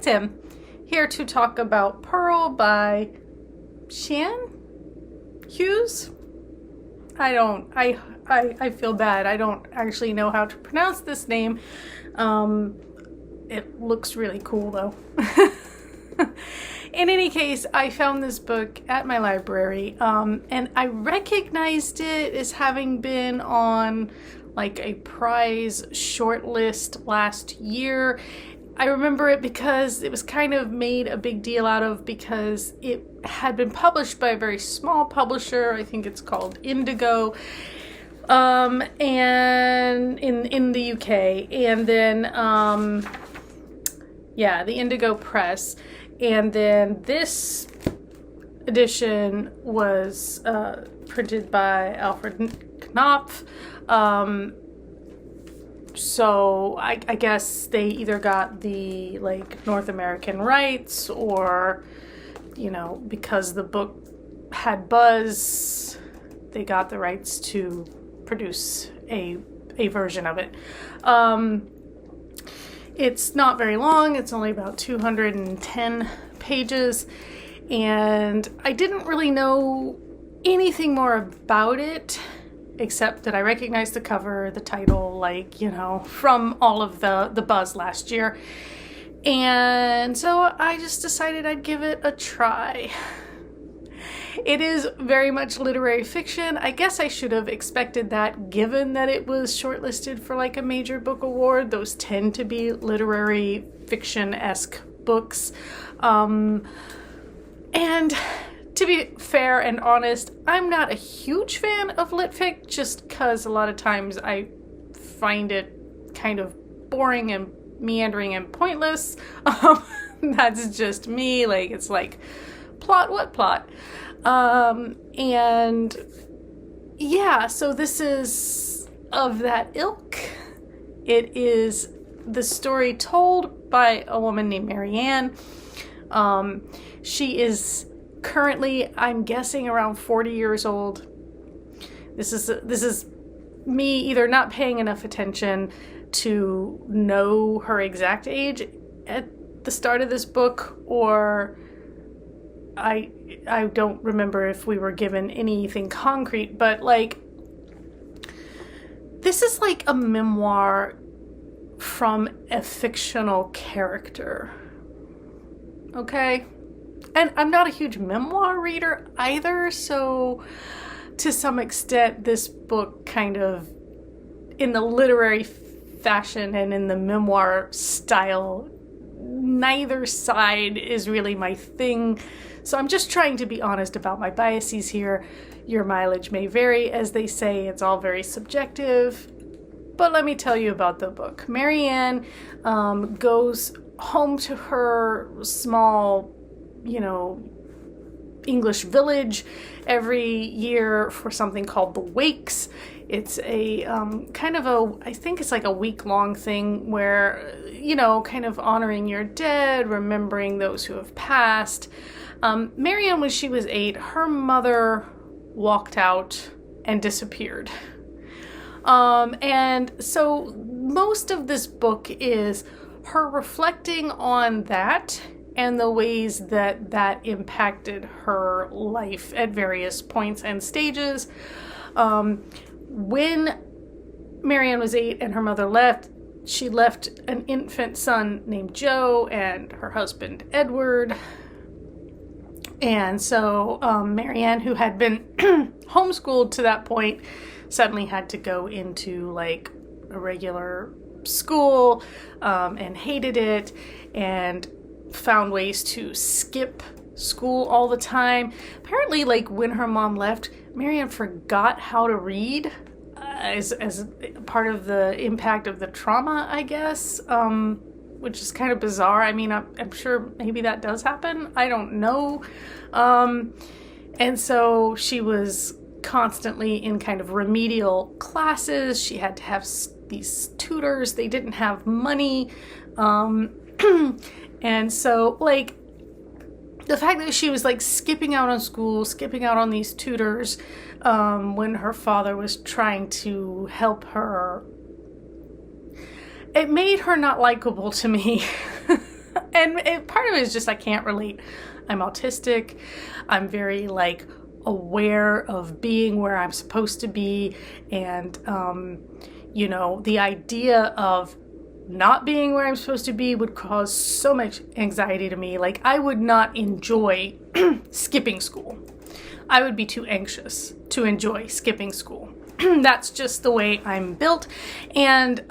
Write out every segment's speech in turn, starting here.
Tim, here to talk about Pearl by Siân Hughes. I feel bad. I don't actually know how to pronounce this name. It looks really cool though. In any case, I found this book at my library, and I recognized it as having been on like a prize shortlist last year. I remember it because it was kind of made a big deal out of because it had been published by a very small publisher. I think it's called Indigo, and in the UK, and then the Indigo Press. And then this edition was printed by Alfred Knopf. So I guess they either got the like North American rights, or, you know, because the book had buzz, they got the rights to produce a version of it. It's not very long. It's only about 210 pages, and I didn't really know anything more about it except that I recognized the cover, the title, like, you know, from all of the buzz last year. And so I just decided I'd give it a try. It is very much literary fiction. I guess I should have expected that, given that it was shortlisted for like a major book award. Those tend to be literary fiction-esque books. And to be fair and honest, I'm not a huge fan of lit fic, just because a lot of times I find it kind of boring and meandering and pointless. That's just me. Like, it's like, plot, what plot? And yeah, so this is of that ilk. It is the story told by a woman named Marianne. She is currently, I'm guessing, around 40 years old. This is me either not paying enough attention to know her exact age at the start of this book, or I don't remember if we were given anything concrete, but like, this is like a memoir from a fictional character. Okay? And I'm not a huge memoir reader either, so to some extent this book kind of, in the literary fashion and in the memoir style, neither side is really my thing. So I'm just trying to be honest about my biases here. Your mileage may vary, as they say. It's all very subjective. But let me tell you about the book. Marianne goes home to her small, you know, English village every year for something called the Wakes. It's a kind of I think it's like a week-long thing where, you know, kind of honoring your dead, remembering those who have passed. Marianne, when she was 8, her mother walked out and disappeared. And so most of this book is her reflecting on that and the ways that that impacted her life at various points and stages. When Marianne was 8 and her mother left, she left an infant son named Joe and her husband Edward. And so Marianne, who had been homeschooled to that point, suddenly had to go into like a regular school, and hated it, and found ways to skip school all the time. Apparently, like, when her mom left, Marianne forgot how to read as part of the impact of the trauma, I guess, which is kind of bizarre. I mean, I'm sure maybe that does happen. I don't know. And so she was constantly in kind of remedial classes. She had to have these tutors. They didn't have money. And so, like, the fact that she was like skipping out on school, skipping out on these tutors, when her father was trying to help her, it made her not likable to me. And part of it is just I can't relate. I'm autistic. I'm very like aware of being where I'm supposed to be, and the idea of not being where I'm supposed to be would cause so much anxiety to me. Like, I would not enjoy skipping school. I would be too anxious to enjoy skipping school. That's just the way I'm built. And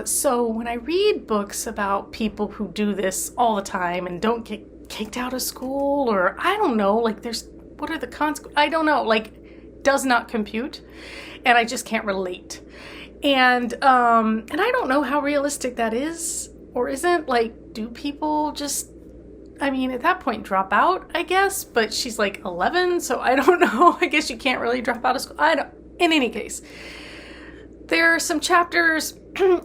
so when I read books about people who do this all the time and don't get kicked out of school, or I don't know, like what are the consequences? I don't know, like, does not compute. And I just can't relate. And I don't know how realistic that is or isn't. Like, do people just, I mean, at that point drop out, I guess, but she's like 11, so I don't know. I guess you can't really drop out of school. In any case, there are some chapters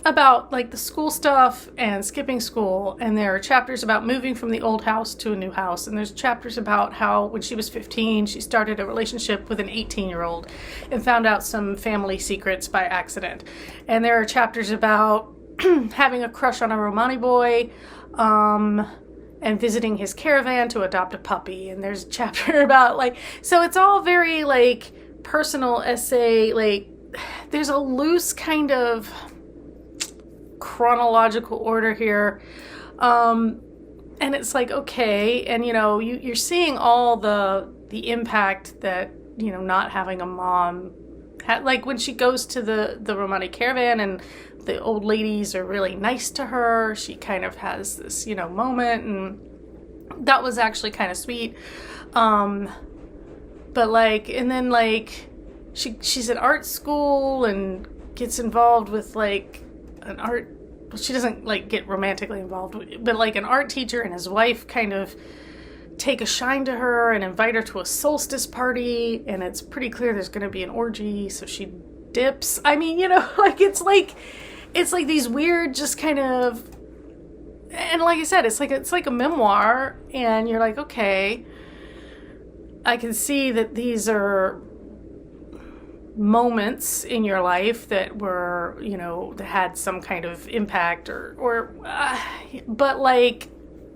about like the school stuff and skipping school, and there are chapters about moving from the old house to a new house, and there's chapters about how when she was 15 she started a relationship with an 18-year-old and found out some family secrets by accident. And there are chapters about having a crush on a Romani boy and visiting his caravan to adopt a puppy, and there's a chapter about like, so it's all very like personal essay, like there's a loose kind of chronological order here, and it's like, okay, and you're seeing all the impact that not having a mom had. Like when she goes to the Romani caravan and the old ladies are really nice to her, she kind of has this moment, and that was actually kind of sweet. But like, and then like she's at art school and gets involved with like an art, well, she doesn't like get romantically involved, but like an art teacher and his wife kind of take a shine to her and invite her to a solstice party, and it's pretty clear there's going to be an orgy, so she dips. I mean, like it's like these weird just kind of, and like I said, it's like a memoir, and you're like, okay, I can see that these are moments in your life that were, that had some kind of impact but like,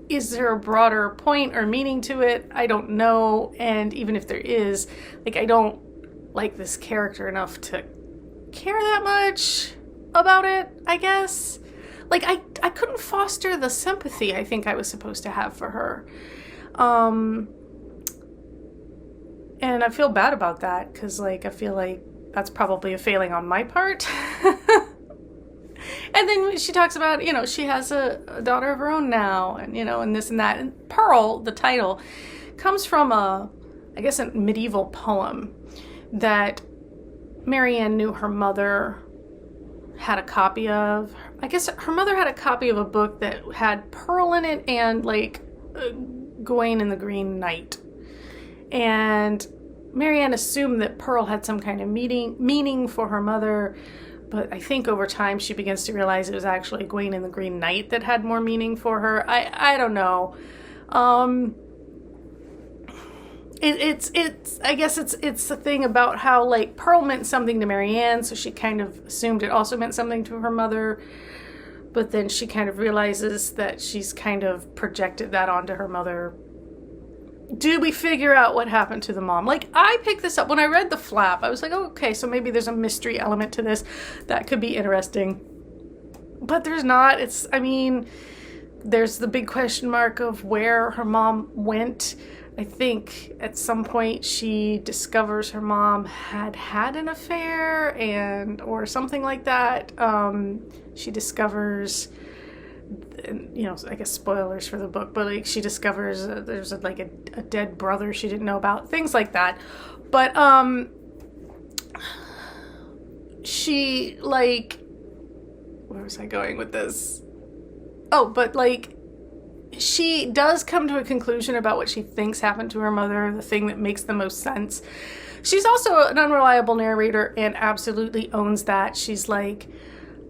is there a broader point or meaning to it? I don't know. And even if there is, like, I don't like this character enough to care that much about it, I guess. Like, I couldn't foster the sympathy I think I was supposed to have for her. And I feel bad about that, because like I feel like that's probably a failing on my part. And then she talks about, she has a daughter of her own now, and and this and that. And Pearl, the title, comes from a medieval poem that Marianne knew her mother had a copy of. I guess her mother had a copy of a book that had Pearl in it and like Gawain and the Green Knight. And Marianne assumed that Pearl had some kind of meaning for her mother, but I think over time she begins to realize it was actually Gawain and the Green Knight that had more meaning for her. I don't know. It's I guess it's the thing about how like Pearl meant something to Marianne, so she kind of assumed it also meant something to her mother, but then she kind of realizes that she's kind of projected that onto her mother. Did we figure out what happened to the mom? Like, I picked this up when I read the flap. I was like, oh, okay, so maybe there's a mystery element to this that could be interesting. But there's not. There's the big question mark of where her mom went. I think at some point she discovers her mom had an affair or something like that. She discovers, I guess spoilers for the book, but like she discovers there's a dead brother she didn't know about, things like that. But she like, where was I going with this? Oh, but like she does come to a conclusion about what she thinks happened to her mother, the thing that makes the most sense. She's also an unreliable narrator and absolutely owns that. She's like,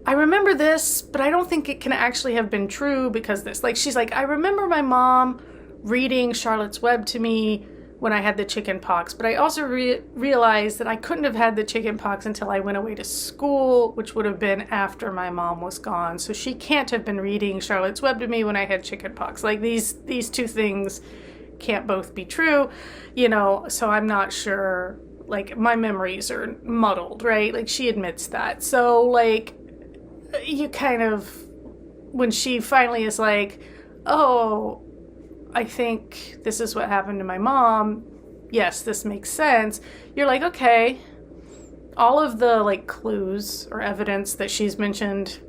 I remember this, but I don't think it can actually have been true because this. Like, she's like, I remember my mom reading Charlotte's Web to me when I had the chicken pox. But I also realized that I couldn't have had the chicken pox until I went away to school, which would have been after my mom was gone. So she can't have been reading Charlotte's Web to me when I had chicken pox. Like these two things can't both be true, so I'm not sure. Like my memories are muddled, right? Like she admits that. So like you kind of, when she finally is like, oh, I think this is what happened to my mom. Yes, this makes sense. You're like, okay, all of the like clues or evidence that she's mentioned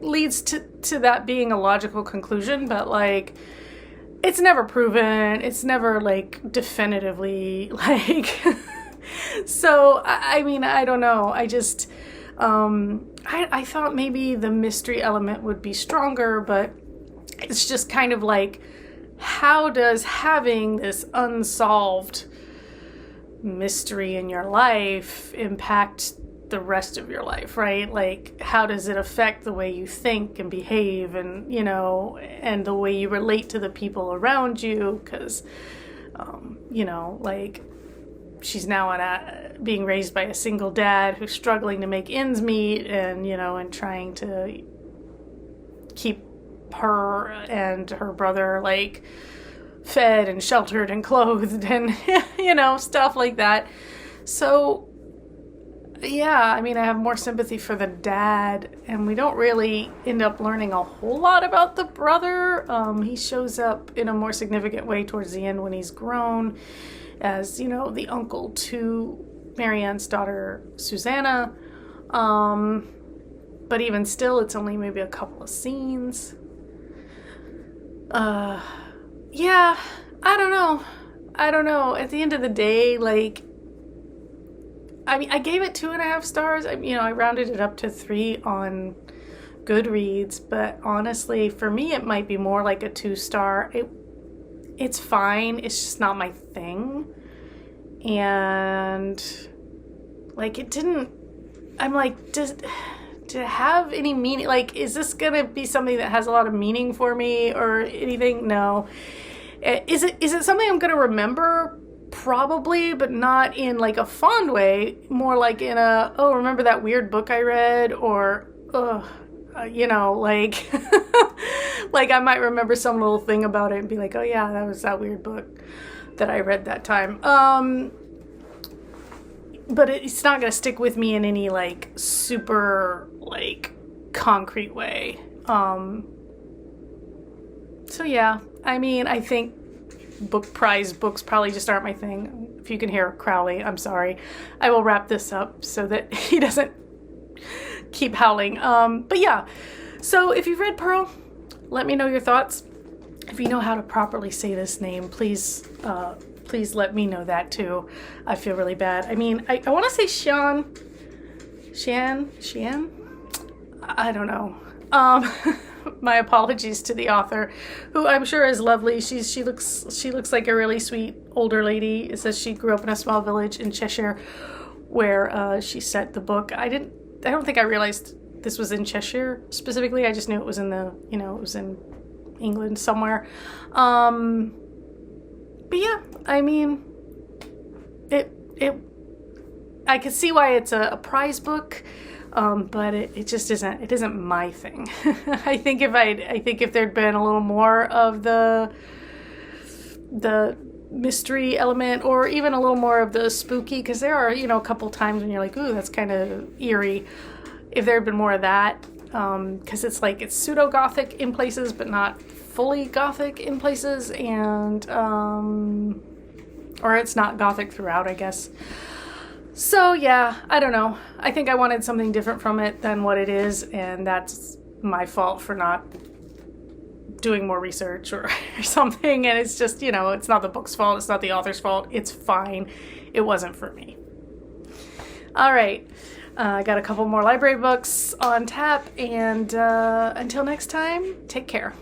leads to that being a logical conclusion, but like it's never proven. It's never like definitively like, so I mean, I don't know. I just, I thought maybe the mystery element would be stronger, but it's just kind of like, how does having this unsolved mystery in your life impact the rest of your life, right? Like, how does it affect the way you think and behave and, and the way you relate to the people around you? Because, like, she's now being raised by a single dad who's struggling to make ends meet and, and trying to keep her and her brother like fed and sheltered and clothed and stuff like that. So yeah, I mean, I have more sympathy for the dad, and we don't really end up learning a whole lot about the brother. He shows up in a more significant way towards the end when he's grown as the uncle to Marianne's daughter Susanna, but even still it's only maybe a couple of scenes. Yeah, I don't know. At the end of the day, like, I mean, I gave it 2.5 stars. I rounded it up to 3 on Goodreads, but honestly, for me, it might be more like a 2-star. It's fine. It's just not my thing. And like, it didn't, I'm like, did it have any meaning? Like, is this gonna be something that has a lot of meaning for me or anything? No. Is it something I'm gonna remember? Probably, but not in like a fond way. More like in a, oh, remember that weird book I read? Or, like, like I might remember some little thing about it and be like, oh yeah, that was that weird book that I read that time. But it's not going to stick with me in any like super like concrete way. So yeah, I mean, I think prize books probably just aren't my thing. If you can hear Crowley, I'm sorry. I will wrap this up so that he doesn't keep howling. But yeah, so if you've read Pearl, let me know your thoughts. If you know how to properly say this name, please let me know that too. I feel really bad. I mean, I want to say Shan? I don't know. My apologies to the author, who I'm sure is lovely. She looks like a really sweet older lady. It says she grew up in a small village in Cheshire, where she set the book. I don't think I realized this was in Cheshire specifically. I just knew it was in it was in England somewhere. But yeah, I mean, I could see why it's a prize book, but it just isn't. It isn't my thing. I think if there'd been a little more of the mystery element, or even a little more of the spooky, because there are a couple times when you're like, ooh, that's kind of eerie. If there had been more of that, because it's like it's pseudo gothic in places, but not fully gothic in places, and or it's not gothic throughout, I guess. So yeah, I don't know. I think I wanted something different from it than what it is, and that's my fault for not doing more research or something. And it's just, it's not the book's fault, it's not the author's fault. It's fine. It wasn't for me. All right. I got a couple more library books on tap, and until next time, take care.